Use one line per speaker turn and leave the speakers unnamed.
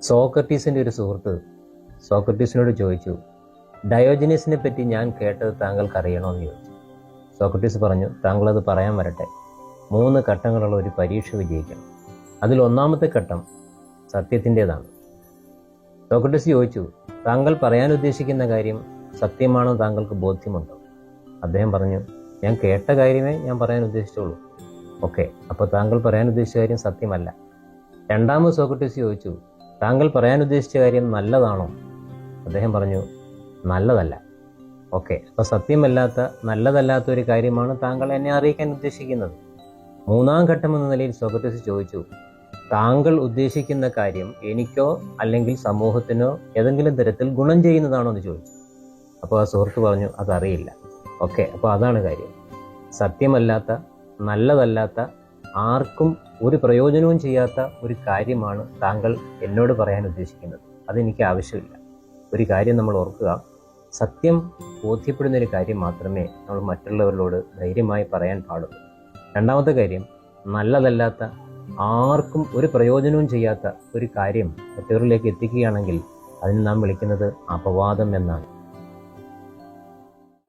സോക്രട്ടീസിൻ്റെ ഒരു സുഹൃത്ത് സോക്രട്ടീസിനോട് ചോദിച്ചു, ഡയോജനീസിനെ പറ്റി ഞാൻ കേട്ടത് താങ്കൾക്ക് അറിയണമെന്ന് ചോദിച്ചു. സോക്രട്ടീസ് പറഞ്ഞു, താങ്കളത് പറയാൻ വരട്ടെ. 3 ഘട്ടങ്ങളുള്ള ഒരു പരീക്ഷ വിജയിക്കണം. അതിൽ ഒന്നാമത്തെ ഘട്ടം സത്യത്തിൻ്റെതാണ്. സോക്രട്ടീസ് ചോദിച്ചു, താങ്കൾ പറയാൻ ഉദ്ദേശിക്കുന്ന കാര്യം സത്യമാണോ, താങ്കൾക്ക് ബോധ്യമുണ്ടോ? അദ്ദേഹം പറഞ്ഞു, ഞാൻ കേട്ട കാര്യമേ ഞാൻ പറയാൻ ഉദ്ദേശിച്ചുള്ളൂ. ഓക്കെ, അപ്പോൾ താങ്കൾ പറയാൻ ഉദ്ദേശിച്ച കാര്യം സത്യമല്ല. രണ്ടാമത് സോക്രട്ടീസ് ചോദിച്ചു, താങ്കൾ പറയാൻ ഉദ്ദേശിച്ച കാര്യം നല്ലതാണോ? അദ്ദേഹം പറഞ്ഞു, നല്ലതല്ല. ഓക്കെ, അപ്പോൾ സത്യമല്ലാത്ത നല്ലതല്ലാത്ത ഒരു കാര്യമാണ് താങ്കൾ എന്നെ അറിയിക്കാൻ ഉദ്ദേശിക്കുന്നത്. 3-ാം ഘട്ടം എന്ന നിലയിൽ സോക്രട്ടീസ് ചോദിച്ചു, താങ്കൾ ഉദ്ദേശിക്കുന്ന കാര്യം എനിക്കോ അല്ലെങ്കിൽ സമൂഹത്തിനോ ഏതെങ്കിലും തരത്തിൽ ഗുണം ചെയ്യുന്നതാണോ എന്ന് ചോദിച്ചു. അപ്പോൾ ആ സുഹൃത്ത് പറഞ്ഞു, അതറിയില്ല. ഓക്കെ, അപ്പോൾ അതാണ് കാര്യം. സത്യമല്ലാത്ത നല്ലതല്ലാത്ത ആർക്കും ഒരു പ്രയോജനവും ചെയ്യാത്ത ഒരു കാര്യമാണ് താങ്കൾ എന്നോട് പറയാൻ ഉദ്ദേശിക്കുന്നത്. അതെനിക്ക് ആവശ്യമില്ല. ഒരു കാര്യം നമ്മൾ ഓർക്കുക, സത്യം ബോധ്യപ്പെടുന്നൊരു കാര്യം മാത്രമേ നമ്മൾ മറ്റുള്ളവരോട് ധൈര്യമായി പറയാൻ പാടുള്ളൂ. രണ്ടാമത്തെ കാര്യം, നല്ലതല്ലാത്ത ആർക്കും ഒരു പ്രയോജനവും ചെയ്യാത്ത ഒരു കാര്യം മറ്റവരിലേക്ക് എത്തിക്കുകയാണെങ്കിൽ അതിന് നാം വിളിക്കുന്നത് അപവാദം എന്നാണ്.